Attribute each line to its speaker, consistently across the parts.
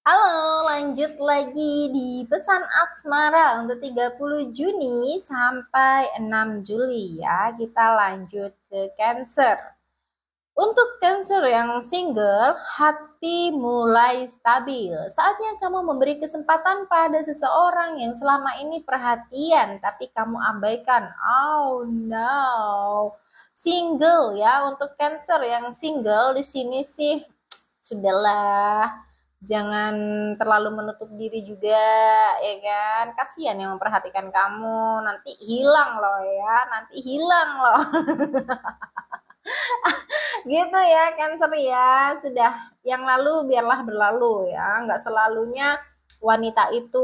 Speaker 1: Halo, lanjut lagi di pesan asmara untuk 30 Juni sampai 6 Juli ya. Kita lanjut ke Cancer. Untuk Cancer yang single, hati mulai stabil. Saatnya kamu memberi kesempatan pada seseorang yang selama ini perhatian, tapi kamu abaikan. Oh no. Single ya, untuk Cancer yang single di sini sih sudahlah, jangan terlalu menutup diri juga, ya kan? Kasihan yang memperhatikan kamu, nanti hilang loh ya, nanti hilang loh. Gitu ya, Cancer ya. Sudah, yang lalu biarlah berlalu ya. Nggak selalunya wanita itu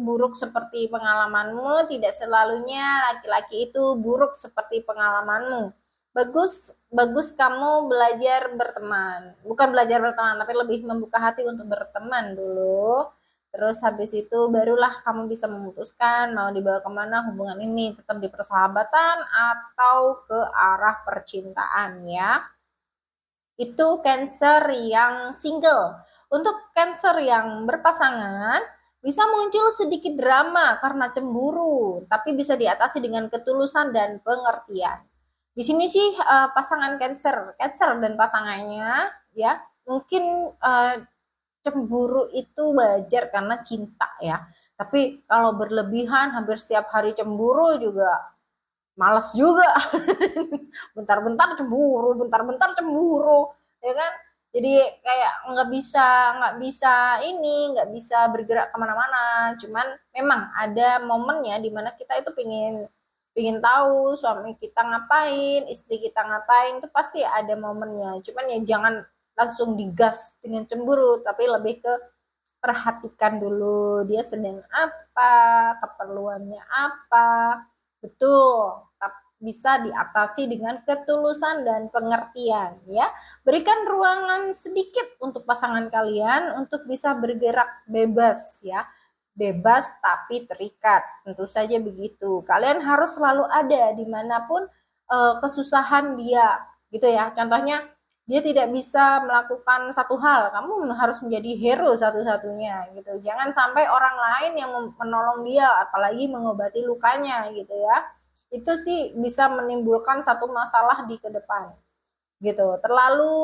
Speaker 1: buruk seperti pengalamanmu, tidak selalunya laki-laki itu buruk seperti pengalamanmu. Bagus, bagus kamu belajar berteman. Bukan belajar berteman, tapi lebih membuka hati untuk berteman dulu. Terus habis itu barulah kamu bisa memutuskan mau dibawa kemana hubungan ini, tetap di persahabatan atau ke arah percintaan ya. Itu Cancer yang single. Untuk Cancer yang berpasangan, bisa muncul sedikit drama karena cemburu, tapi bisa diatasi dengan ketulusan dan pengertian. Di sini sih pasangan Cancer dan pasangannya ya, mungkin cemburu itu wajar karena cinta ya. Tapi kalau berlebihan hampir setiap hari cemburu juga males juga. Bentar-bentar cemburu, bentar-bentar cemburu, ya kan? Jadi kayak nggak bisa ini, nggak bisa bergerak kemana-mana. Cuman memang ada momennya di mana kita itu pingin pingin tahu suami kita ngapain, istri kita ngapain, itu pasti ada momennya. Cuman ya jangan langsung digas dengan cemburu, tapi lebih ke perhatikan dulu dia sedang apa, keperluannya apa. Betul, bisa diatasi dengan ketulusan dan pengertian ya. Berikan ruangan sedikit untuk pasangan kalian untuk bisa bergerak bebas ya. Bebas tapi terikat. Tentu saja begitu. Kalian harus selalu ada dimanapun kesusahan dia gitu ya. Contohnya dia tidak bisa melakukan satu hal, kamu harus menjadi hero satu-satunya gitu. Jangan sampai orang lain yang menolong dia, apalagi mengobati lukanya gitu ya. Itu sih bisa menimbulkan satu masalah di ke depan gitu. Terlalu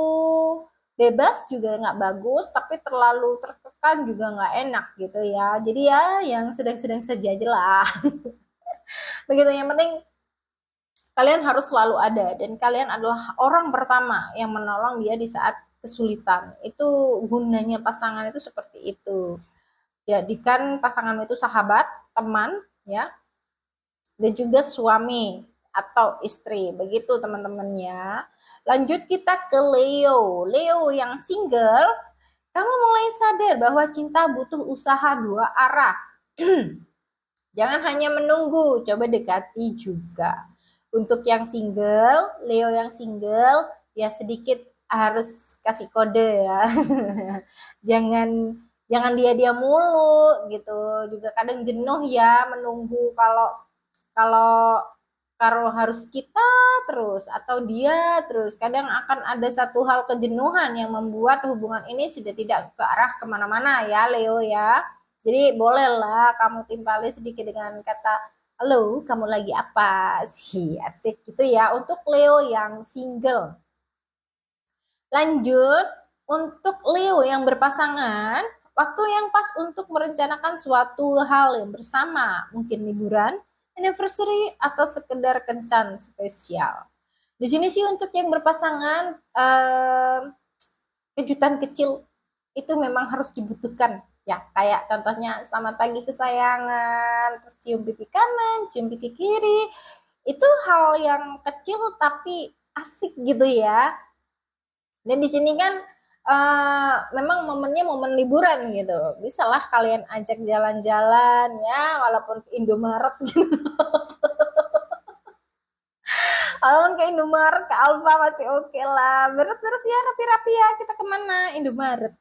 Speaker 1: bebas juga nggak bagus, tapi terlalu tertekan juga nggak enak gitu ya. Jadi ya yang sedang-sedang saja aja lah. Begitu, yang penting kalian harus selalu ada dan kalian adalah orang pertama yang menolong dia di saat kesulitan. Itu gunanya pasangan itu seperti itu. Jadikan pasangan itu sahabat, teman, ya, dan juga suami atau istri. Begitu teman-temannya. Lanjut kita ke Leo. Leo yang single, kamu mulai sadar bahwa cinta butuh usaha dua arah. Jangan hanya menunggu, coba dekati juga. Untuk yang single, Leo yang single, ya sedikit harus kasih kode ya. jangan jangan dia mulu gitu. Juga kadang jenuh ya menunggu, kalau kalau kalau harus kita terus atau dia terus, kadang akan ada satu hal kejenuhan yang membuat hubungan ini sudah tidak ke arah kemana-mana ya Leo ya. Jadi bolehlah kamu timpali sedikit dengan kata, halo kamu lagi apa sih, asik gitu ya untuk Leo yang single. Lanjut, untuk Leo yang berpasangan, waktu yang pas untuk merencanakan suatu hal yang bersama, mungkin liburan, anniversary, atau sekedar kencan spesial. Di sini sih untuk yang berpasangan, kejutan kecil itu memang harus dibutuhkan. Ya, kayak contohnya selamat pagi kesayangan, terus cium pipi kanan, cium pipi kiri. Itu hal yang kecil tapi asik gitu ya. Dan di sini kan memang momennya momen liburan gitu. Bisalah kalian ajak jalan-jalan ya, walaupun ke Indomaret gitu. Walaupun ke Indomaret, ke Alfa masih oke lah. Beres-beres ya, rapi-rapi ya, kita kemana? Indomaret.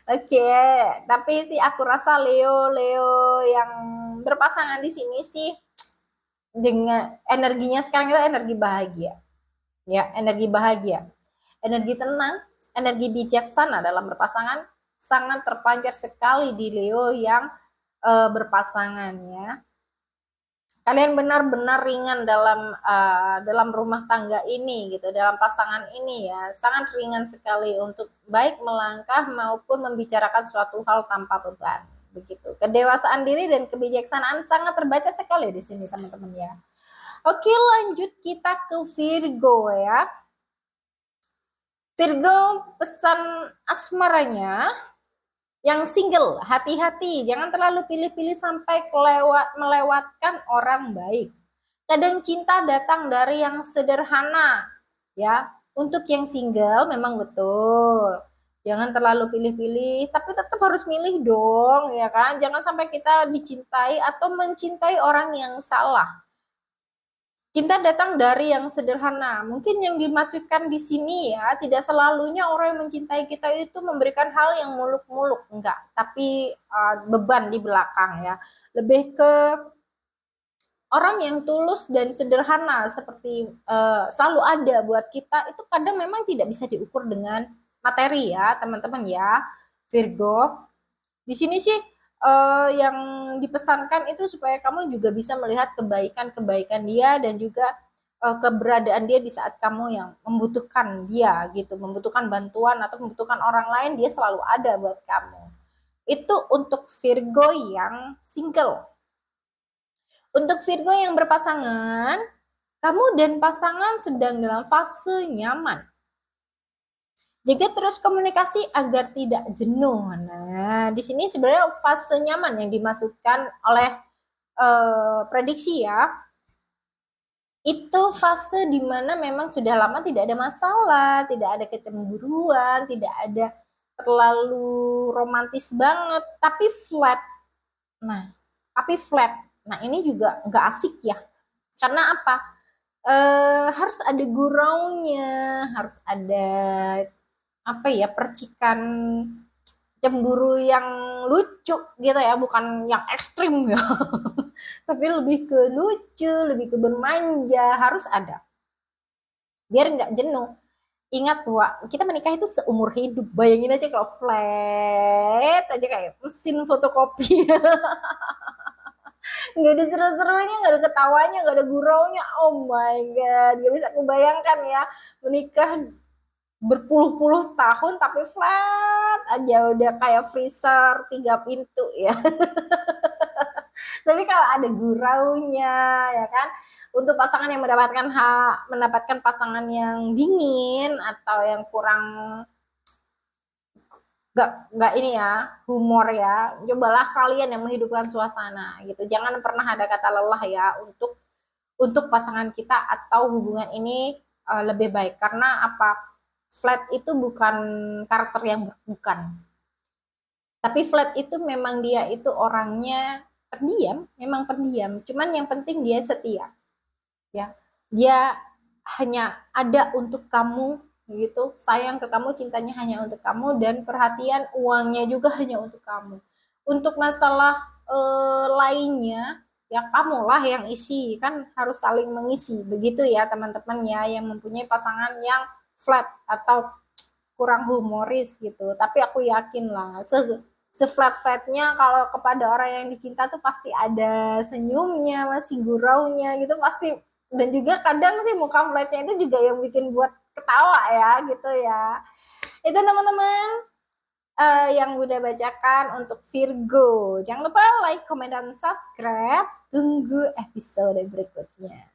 Speaker 1: Oke, tapi sih aku rasa Leo Leo yang berpasangan di sini sih dengan energinya sekarang itu energi bahagia. Ya, energi bahagia, energi tenang, energi bijaksana dalam berpasangan sangat terpancar sekali di Leo yang berpasangan ya. Kalian benar-benar ringan dalam rumah tangga ini gitu, dalam pasangan ini ya, sangat ringan sekali untuk baik melangkah maupun membicarakan suatu hal tanpa beban begitu. Kedewasaan diri dan kebijaksanaan sangat terbaca sekali di sini teman-teman ya. Oke, lanjut kita ke Virgo ya. Virgo, pesan asmaranya yang single, hati-hati, jangan terlalu pilih-pilih sampai melewatkan orang baik. Kadang cinta datang dari yang sederhana, ya. Untuk yang single memang betul. Jangan terlalu pilih-pilih, tapi tetap harus milih dong, ya kan? Jangan sampai kita dicintai atau mencintai orang yang salah. Cinta datang dari yang sederhana. Mungkin yang dimaksudkan di sini ya, tidak selalunya orang yang mencintai kita itu memberikan hal yang muluk-muluk, enggak. Tapi beban di belakang ya. Lebih ke orang yang tulus dan sederhana, seperti selalu ada buat kita, itu kadang memang tidak bisa diukur dengan materi ya, teman-teman ya. Virgo, di sini sih yang dipesankan itu supaya kamu juga bisa melihat kebaikan-kebaikan dia dan juga keberadaan dia di saat kamu yang membutuhkan dia gitu, membutuhkan bantuan atau membutuhkan orang lain, dia selalu ada buat kamu. Itu untuk Virgo yang single. Untuk Virgo yang berpasangan, kamu dan pasangan sedang dalam fase nyaman. Jaga terus komunikasi agar tidak jenuh. Nah, di sini sebenarnya fase nyaman yang dimaksudkan oleh prediksi ya. Itu fase dimana memang sudah lama tidak ada masalah, tidak ada kecemburuan, tidak ada terlalu romantis banget, tapi flat. Nah, ini juga nggak asik ya. Karena apa? Harus ada guraunya, harus ada percikan cemburu yang lucu gitu ya, bukan yang ekstrim ya. Tapi lebih ke lucu, lebih ke bermanja, harus ada. Biar nggak jenuh. Ingat kita menikah itu seumur hidup. Bayangin aja kalau flat aja kayak mesin fotokopi. Nggak ada seru-serunya, nggak ada ketawanya, nggak ada guraunya. Oh my god, nggak bisa aku bayangkan ya menikah berpuluh-puluh tahun tapi flat aja, udah kayak freezer 3 pintu ya. Tapi kalau ada guraunya ya kan, untuk pasangan yang mendapatkan pasangan yang dingin atau yang kurang nggak ini ya, humor ya, cobalah kalian yang menghidupkan suasana gitu. Jangan pernah ada kata lelah ya untuk pasangan kita atau hubungan ini lebih baik. Karena apa? Flat itu bukan karakter yang bukan. Tapi flat itu memang dia itu orangnya pendiam, memang pendiam. Cuman yang penting dia setia. Ya. Dia hanya ada untuk kamu gitu. Sayang ke kamu, cintanya hanya untuk kamu, dan perhatian uangnya juga hanya untuk kamu. Untuk masalah lainnya ya kamulah yang isi, kan harus saling mengisi. Begitu ya teman-teman ya, yang mempunyai pasangan yang flat atau kurang humoris gitu. Tapi aku yakin lah se-flat-flatnya kalau kepada orang yang dicinta tuh pasti ada senyumnya, masih guraunya gitu pasti. Dan juga kadang sih muka flatnya itu juga yang bikin buat ketawa ya gitu ya. Itu teman-teman yang udah bacakan untuk Virgo. Jangan lupa like, comment, dan subscribe. Tunggu episode berikutnya.